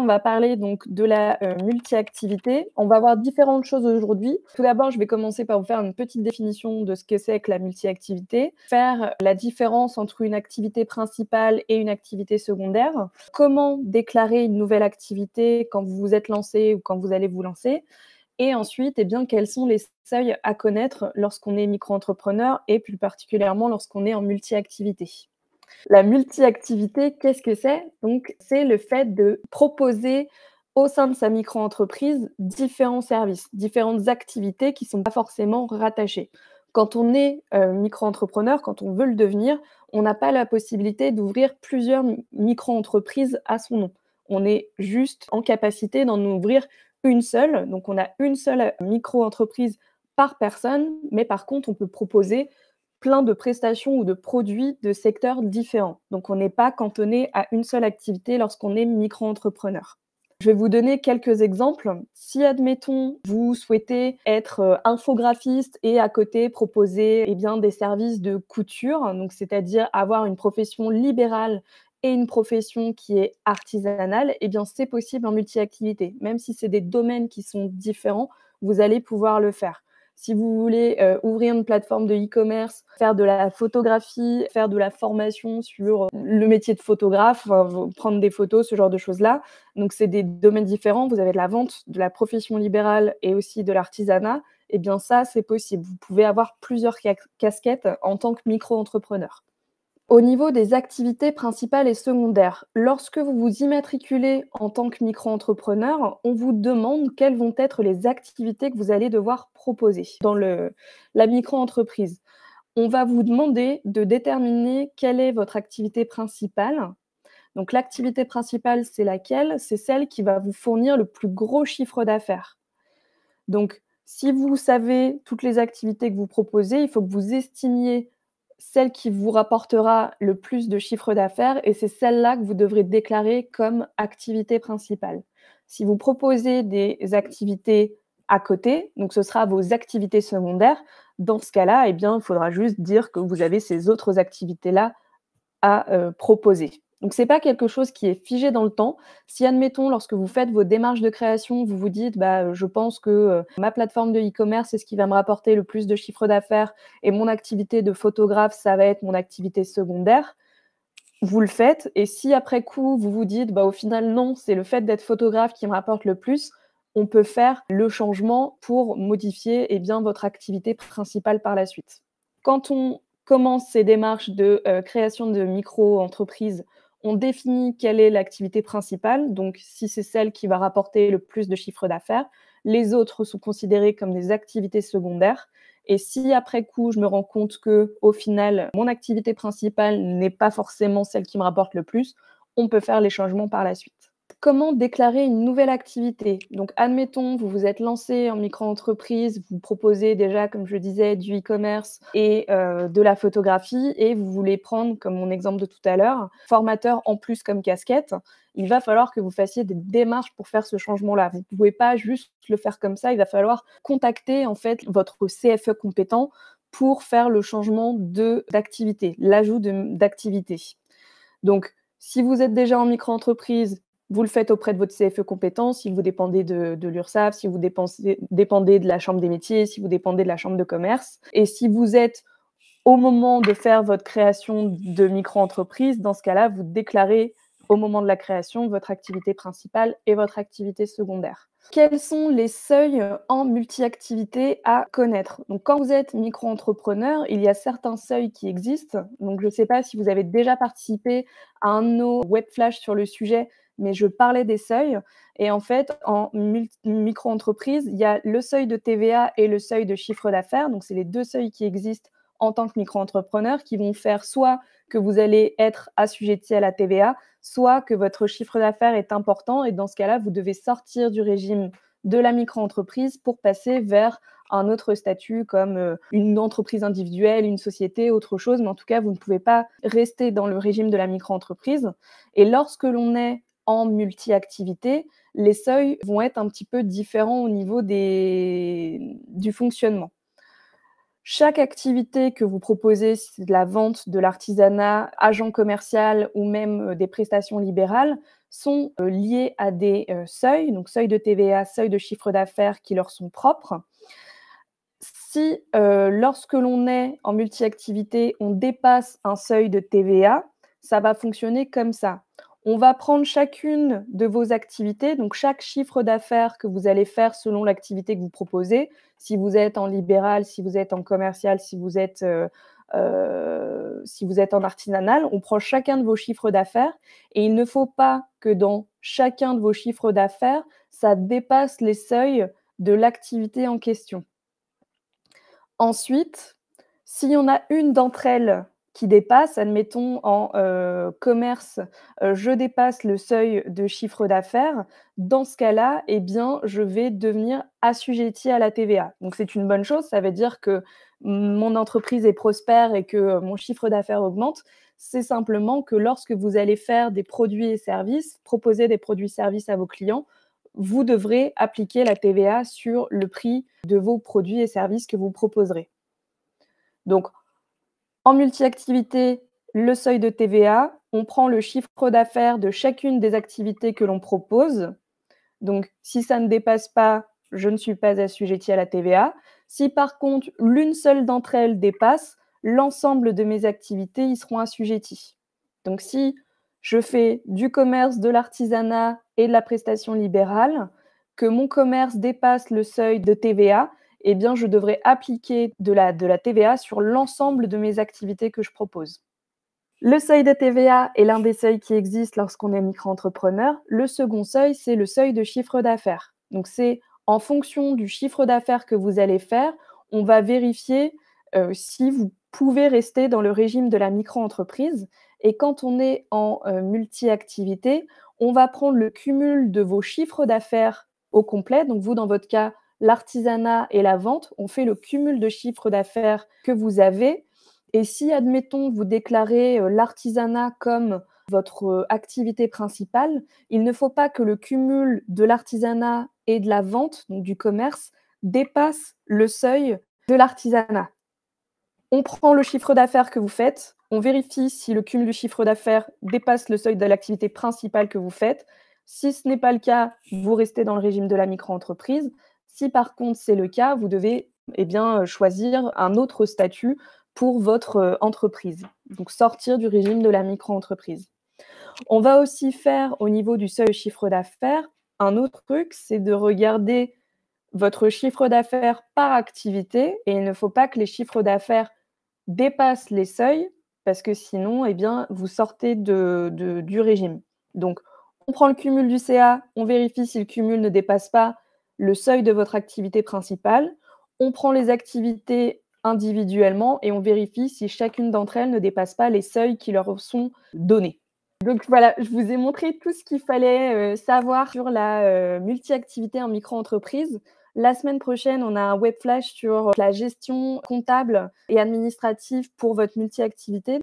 on va parler donc de la multi-activité. On va voir différentes choses aujourd'hui. Tout d'abord, je vais commencer par vous faire une petite définition de ce que c'est que la multi-activité, faire la différence entre une activité principale et une activité secondaire, comment déclarer une nouvelle activité quand vous vous êtes lancé ou quand vous allez vous lancer, et ensuite, eh bien, quels sont les seuils à connaître lorsqu'on est micro-entrepreneur et plus particulièrement lorsqu'on est en multi-activité. La multi-activité, qu'est-ce que c'est? Donc, c'est le fait de proposer au sein de sa micro-entreprise différents services, différentes activités qui ne sont pas forcément rattachées. Quand on est micro-entrepreneur, quand on veut le devenir, on n'a pas la possibilité d'ouvrir plusieurs micro-entreprises à son nom. On est juste en capacité d'en ouvrir une seule. Donc, on a une seule micro-entreprise par personne, mais par contre, on peut proposer plein de prestations ou de produits de secteurs différents. Donc, on n'est pas cantonné à une seule activité lorsqu'on est micro-entrepreneur. Je vais vous donner quelques exemples. Si, admettons, vous souhaitez être infographiste et à côté proposer des services de couture, donc c'est-à-dire avoir une profession libérale et une profession qui est artisanale, eh bien c'est possible en multi-activité. Même si c'est des domaines qui sont différents, vous allez pouvoir le faire. Si vous voulez ouvrir une plateforme de e-commerce, faire de la photographie, faire de la formation sur le métier de photographe, prendre des photos, ce genre de choses-là. Donc, c'est des domaines différents. Vous avez de la vente, de la profession libérale et aussi de l'artisanat. Eh bien, ça, c'est possible. Vous pouvez avoir plusieurs casquettes en tant que micro-entrepreneur. Au niveau des activités principales et secondaires, lorsque vous vous immatriculez en tant que micro-entrepreneur, on vous demande quelles vont être les activités que vous allez devoir proposer dans la micro-entreprise. On va vous demander de déterminer quelle est votre activité principale. Donc l'activité principale, c'est laquelle? C'est celle qui va vous fournir le plus gros chiffre d'affaires. Donc, si vous savez toutes les activités que vous proposez, il faut que vous estimiez celle qui vous rapportera le plus de chiffre d'affaires et c'est celle-là que vous devrez déclarer comme activité principale. Si vous proposez des activités à côté, donc ce sera vos activités secondaires, dans ce cas-là, eh bien, il faudra juste dire que vous avez ces autres activités-là à proposer. Donc c'est pas quelque chose qui est figé dans le temps. Si admettons, lorsque vous faites vos démarches de création, vous vous dites: «Bah, je pense que, ma plateforme de e-commerce, c'est ce qui va me rapporter le plus de chiffre d'affaires et mon activité de photographe, ça va être mon activité secondaire», vous le faites et si après coup, vous vous dites: «Bah, au final, non, c'est le fait d'être photographe qui me rapporte le plus», on peut faire le changement pour modifier, eh bien, votre activité principale par la suite. Quand on commence ces démarches de, création de micro-entreprise, on définit quelle est l'activité principale, donc si c'est celle qui va rapporter le plus de chiffre d'affaires. Les autres sont considérées comme des activités secondaires et si après coup, je me rends compte qu'au final, mon activité principale n'est pas forcément celle qui me rapporte le plus, on peut faire les changements par la suite. Comment déclarer une nouvelle activité? Donc, admettons, vous vous êtes lancé en micro-entreprise, vous proposez déjà, comme je disais, du e-commerce et de la photographie et vous voulez prendre, comme mon exemple de tout à l'heure, formateur en plus comme casquette. Il va falloir que vous fassiez des démarches pour faire ce changement-là. Vous ne pouvez pas juste le faire comme ça, il va falloir contacter en fait votre CFE compétent pour faire le changement d'activité, l'ajout d'activité. Donc, si vous êtes déjà en micro-entreprise, vous le faites auprès de votre CFE compétent. Si vous dépendez de l'URSSAF, si vous dépendez de la chambre des métiers, si vous dépendez de la chambre de commerce. Et si vous êtes au moment de faire votre création de micro-entreprise, dans ce cas-là, vous déclarez au moment de la création votre activité principale et votre activité secondaire. Quels sont les seuils en multi-activité à connaître? Donc, quand vous êtes micro-entrepreneur, il y a certains seuils qui existent. Donc, je ne sais pas si vous avez déjà participé à un de nos web flash sur le sujet, mais je parlais des seuils. Et en fait, en micro-entreprise, il y a le seuil de TVA et le seuil de chiffre d'affaires. Donc, c'est les deux seuils qui existent en tant que micro-entrepreneur qui vont faire soit que vous allez être assujetti à la TVA, soit que votre chiffre d'affaires est important et dans ce cas-là, vous devez sortir du régime de la micro-entreprise pour passer vers un autre statut comme une entreprise individuelle, une société, autre chose. Mais en tout cas, vous ne pouvez pas rester dans le régime de la micro-entreprise. Et lorsque l'on est en multi-activité, les seuils vont être un petit peu différents au niveau du fonctionnement. Chaque activité que vous proposez, si c'est de la vente, de l'artisanat, agent commercial ou même des prestations libérales, sont liés à des seuils, donc seuil de TVA, seuil de chiffre d'affaires qui leur sont propres. Si lorsque l'on est en multi-activité, on dépasse un seuil de TVA, ça va fonctionner comme ça. On va prendre chacune de vos activités, donc chaque chiffre d'affaires que vous allez faire selon l'activité que vous proposez. Si vous êtes en libéral, si vous êtes en commercial, si vous êtes en artisanal, on prend chacun de vos chiffres d'affaires et il ne faut pas que dans chacun de vos chiffres d'affaires, ça dépasse les seuils de l'activité en question. Ensuite, s'il y en a une d'entre elles qui dépasse, admettons en commerce, je dépasse le seuil de chiffre d'affaires, dans ce cas-là, eh bien, je vais devenir assujettie à la TVA. Donc c'est une bonne chose, ça veut dire que mon entreprise est prospère et que mon chiffre d'affaires augmente. C'est simplement que lorsque vous allez faire des produits et services, proposer des produits et services à vos clients, vous devrez appliquer la TVA sur le prix de vos produits et services que vous proposerez. Donc, en multi-activité, le seuil de TVA, on prend le chiffre d'affaires de chacune des activités que l'on propose. Donc, si ça ne dépasse pas, je ne suis pas assujettie à la TVA. Si par contre, l'une seule d'entre elles dépasse, l'ensemble de mes activités y seront assujetties. Donc, si je fais du commerce, de l'artisanat et de la prestation libérale, que mon commerce dépasse le seuil de TVA, eh bien, je devrais appliquer de la TVA sur l'ensemble de mes activités que je propose. Le seuil de TVA est l'un des seuils qui existent lorsqu'on est micro-entrepreneur. Le second seuil, c'est le seuil de chiffre d'affaires. Donc, c'est en fonction du chiffre d'affaires que vous allez faire, on va vérifier si vous pouvez rester dans le régime de la micro-entreprise. Et quand on est en multi-activité, on va prendre le cumul de vos chiffres d'affaires au complet. Donc, vous, dans votre cas, l'artisanat et la vente, on fait le cumul de chiffre d'affaires que vous avez. Et si, admettons, vous déclarez l'artisanat comme votre activité principale, il ne faut pas que le cumul de l'artisanat et de la vente, donc du commerce, dépasse le seuil de l'artisanat. On prend le chiffre d'affaires que vous faites, on vérifie si le cumul du chiffre d'affaires dépasse le seuil de l'activité principale que vous faites. Si ce n'est pas le cas, vous restez dans le régime de la micro-entreprise. Si par contre c'est le cas, vous devez choisir un autre statut pour votre entreprise. Donc sortir du régime de la micro-entreprise. On va aussi faire au niveau du seuil de chiffre d'affaires, un autre truc, c'est de regarder votre chiffre d'affaires par activité et il ne faut pas que les chiffres d'affaires dépassent les seuils parce que sinon, eh bien, vous sortez du régime. Donc, on prend le cumul du CA, on vérifie si le cumul ne dépasse pas le seuil de votre activité principale. On prend les activités individuellement et on vérifie si chacune d'entre elles ne dépasse pas les seuils qui leur sont donnés. Donc voilà, je vous ai montré tout ce qu'il fallait savoir sur la multi-activité en micro-entreprise. La semaine prochaine, on a un web flash sur la gestion comptable et administrative pour votre multi-activité.